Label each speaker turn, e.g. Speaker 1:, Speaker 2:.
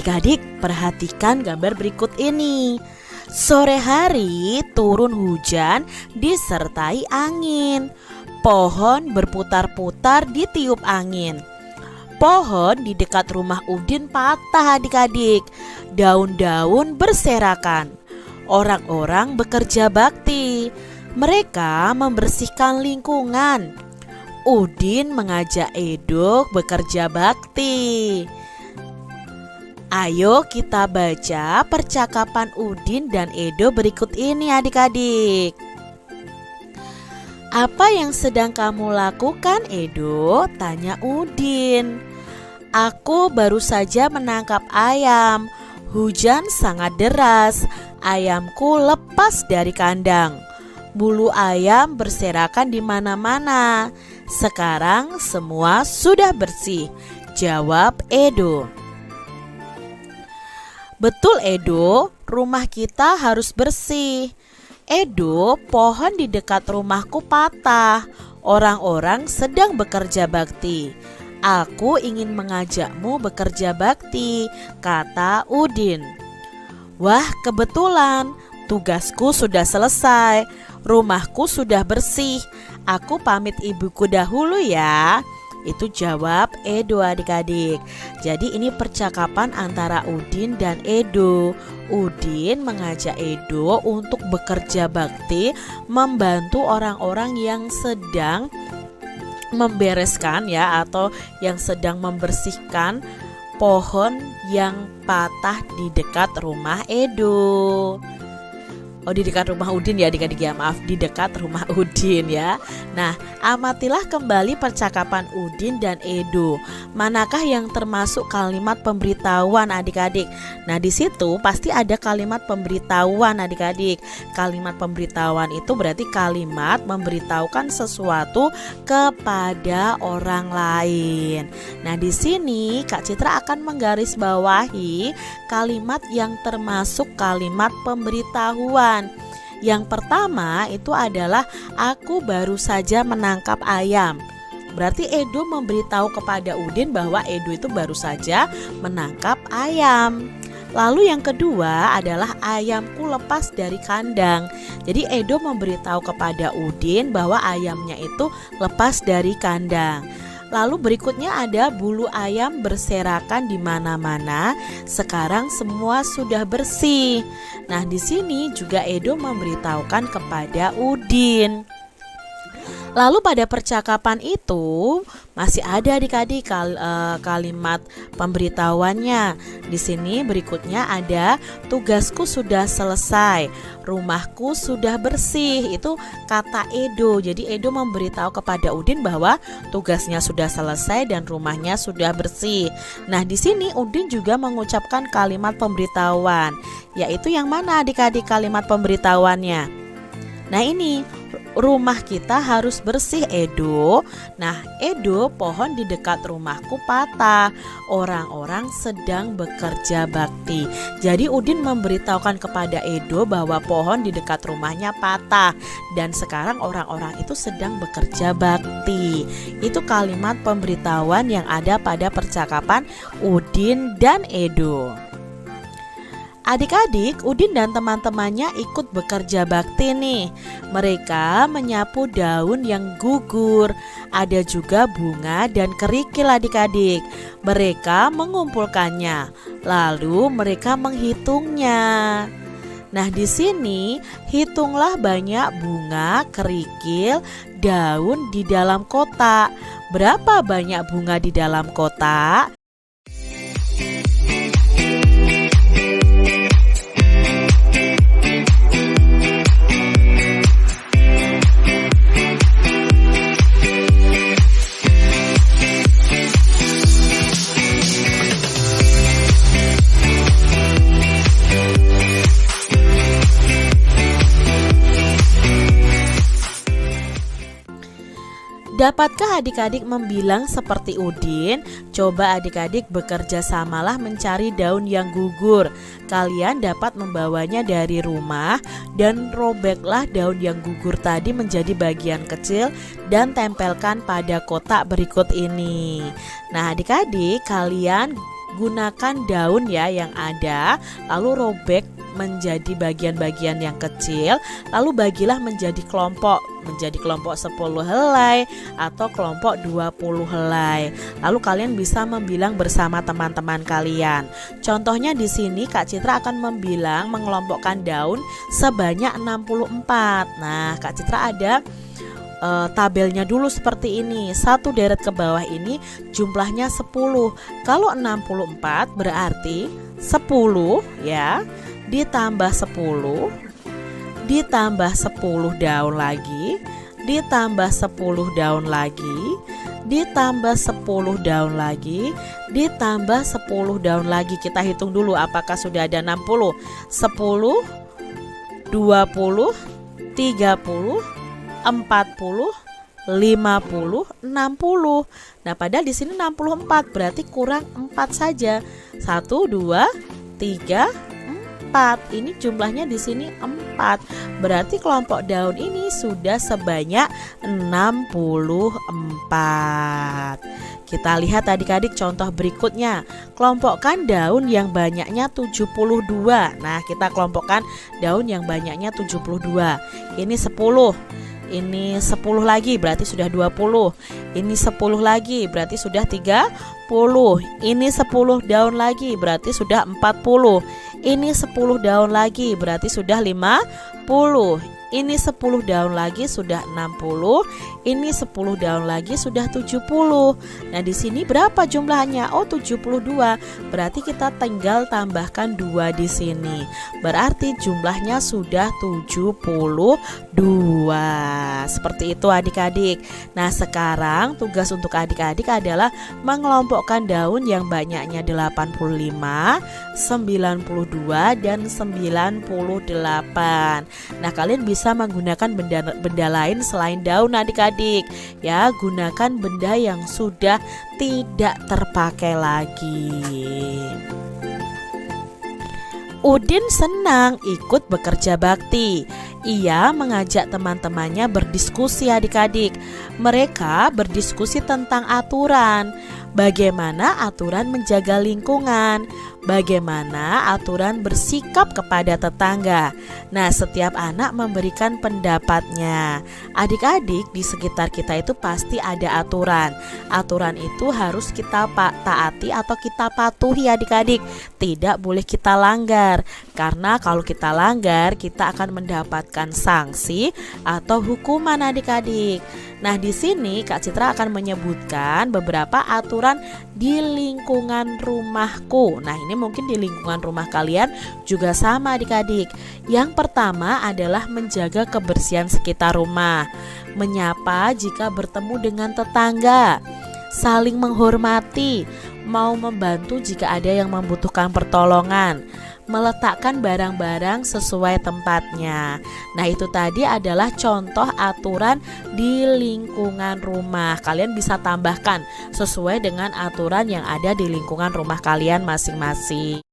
Speaker 1: Adik-adik, perhatikan gambar berikut ini. Sore hari turun hujan disertai angin. Pohon berputar-putar ditiup angin. Pohon di dekat rumah Udin patah adik-adik. Daun-daun berserakan. Orang-orang bekerja bakti. Mereka membersihkan lingkungan. Udin mengajak Edo bekerja bakti. Ayo kita baca percakapan Udin dan Edo berikut ini adik-adik. Apa yang sedang kamu lakukan, Edo? Tanya Udin. Aku baru saja menangkap ayam. Hujan sangat deras. Ayamku lepas dari kandang. Bulu ayam berserakan di mana-mana. Sekarang semua sudah bersih, jawab Edo. Betul Edo, rumah kita harus bersih. Edo, pohon di dekat rumahku patah. Orang-orang sedang bekerja bakti. Aku ingin mengajakmu bekerja bakti, kata Udin. Wah, kebetulan tugasku sudah selesai. Rumahku sudah bersih. Aku pamit ibuku dahulu ya. Itu jawab Edo adik-adik. Jadi ini percakapan antara Udin dan Edo. Udin mengajak Edo untuk bekerja bakti, membantu orang-orang yang sedang membereskan ya, atau yang sedang membersihkan pohon yang patah di dekat rumah Edo. Oh, di dekat rumah Udin ya adik-adik ya, maaf, di dekat rumah Udin ya. Nah, amatilah kembali percakapan Udin dan Edo. Manakah yang termasuk kalimat pemberitahuan adik-adik? Nah, di situ pasti ada kalimat pemberitahuan adik-adik. Kalimat pemberitahuan itu berarti kalimat memberitahukan sesuatu kepada orang lain. Nah, di sini Kak Citra akan menggarisbawahi kalimat yang termasuk kalimat pemberitahuan. Yang pertama itu adalah aku baru saja menangkap ayam. Berarti Edo memberitahu kepada Udin bahwa Edo itu baru saja menangkap ayam. Lalu yang kedua adalah ayamku lepas dari kandang. Jadi Edo memberitahu kepada Udin bahwa ayamnya itu lepas dari kandang. Lalu berikutnya ada bulu ayam berserakan di mana-mana. Sekarang semua sudah bersih. Nah, di sini juga Edo memberitahukan kepada Udin. Lalu pada percakapan itu masih ada adik-adik kalimat pemberitahuannya. Di sini berikutnya ada tugasku sudah selesai, rumahku sudah bersih. Itu kata Edo. Jadi Edo memberitahu kepada Udin bahwa tugasnya sudah selesai dan rumahnya sudah bersih. Nah, di sini Udin juga mengucapkan kalimat pemberitahuan. Yaitu yang mana adik-adik kalimat pemberitahuannya? Nah, ini rumah kita harus bersih Edo. Nah, Edo, pohon di dekat rumahku patah. Orang-orang sedang bekerja bakti. Jadi Udin memberitahukan kepada Edo bahwa pohon di dekat rumahnya patah. Dan sekarang orang-orang itu sedang bekerja bakti. Itu kalimat pemberitahuan yang ada pada percakapan Udin dan Edo. Adik-adik, Udin dan teman-temannya ikut bekerja bakti nih. Mereka menyapu daun yang gugur. Ada juga bunga dan kerikil adik-adik. Mereka mengumpulkannya. Lalu mereka menghitungnya. Nah, di sini hitunglah banyak bunga, kerikil, daun di dalam kotak. Berapa banyak bunga di dalam kotak? Dapatkah adik-adik membilang seperti Udin? Coba adik-adik bekerja samalah mencari daun yang gugur. Kalian dapat membawanya dari rumah dan robeklah daun yang gugur tadi menjadi bagian kecil dan tempelkan pada kotak berikut ini. Nah, adik-adik, kalian gunakan daun ya yang ada, lalu robek menjadi bagian-bagian yang kecil, lalu bagilah menjadi kelompok 10 helai atau kelompok 20 helai. Lalu kalian bisa membilang bersama teman-teman kalian. Contohnya di sini Kak Citra akan membilang mengelompokkan daun sebanyak 64. Nah, Kak Citra ada tabelnya dulu seperti ini. Satu deret ke bawah ini jumlahnya 10. Kalau 64 berarti 10 ya, ditambah 10, ditambah 10 daun lagi, ditambah 10 daun lagi, ditambah 10 daun lagi, ditambah 10 daun lagi. Kita hitung dulu apakah sudah ada 60. 10, 20, 30, 40, 50, 60. Nah, padahal di sini 64, berarti kurang 4 saja. 1, 2, 3, 4. Ini jumlahnya di sini 4. Berarti kelompok daun ini sudah sebanyak 64. Kita lihat adik-adik contoh berikutnya. Kelompokkan daun yang banyaknya 72. Nah, kita kelompokkan daun yang banyaknya 72. Ini 10. Ini 10 lagi berarti sudah 20. Ini 10 lagi berarti sudah 30. Ini 10 daun lagi berarti sudah 40. Ini 10 daun lagi berarti sudah 50. Ini 10 daun lagi sudah 60. Ini 10 daun lagi sudah 70. Nah, di sini berapa jumlahnya? Oh, 72. Berarti kita tinggal tambahkan 2 di sini. Berarti jumlahnya sudah 72. Seperti itu adik-adik. Nah, sekarang tugas untuk adik-adik adalah mengelompokkan daun yang banyaknya 85, 92 dan 98. Nah, kalian bisa menggunakan benda lain selain daun adik-adik ya. Gunakan benda yang sudah tidak terpakai lagi. Udin senang ikut bekerja bakti. Ia mengajak teman-temannya berdiskusi adik-adik. Mereka berdiskusi tentang aturan. Bagaimana aturan menjaga lingkungan, bagaimana aturan bersikap kepada tetangga. Nah, setiap anak memberikan pendapatnya. Adik-adik di sekitar kita itu pasti ada aturan. Aturan itu harus kita taati atau kita patuhi adik-adik. Tidak boleh kita langgar. Karena kalau kita langgar, kita akan mendapatkan sanksi atau hukuman adik-adik. Nah, di sini Kak Citra akan menyebutkan beberapa aturan di lingkungan rumahku. Nah, ini mungkin di lingkungan rumah kalian juga sama adik-adik. Yang pertama adalah menjaga kebersihan sekitar rumah, menyapa jika bertemu dengan tetangga, saling menghormati, mau membantu jika ada yang membutuhkan pertolongan, meletakkan barang-barang sesuai tempatnya. Nah, itu tadi adalah contoh aturan di lingkungan rumah. Kalian bisa tambahkan sesuai dengan aturan yang ada di lingkungan rumah kalian masing-masing.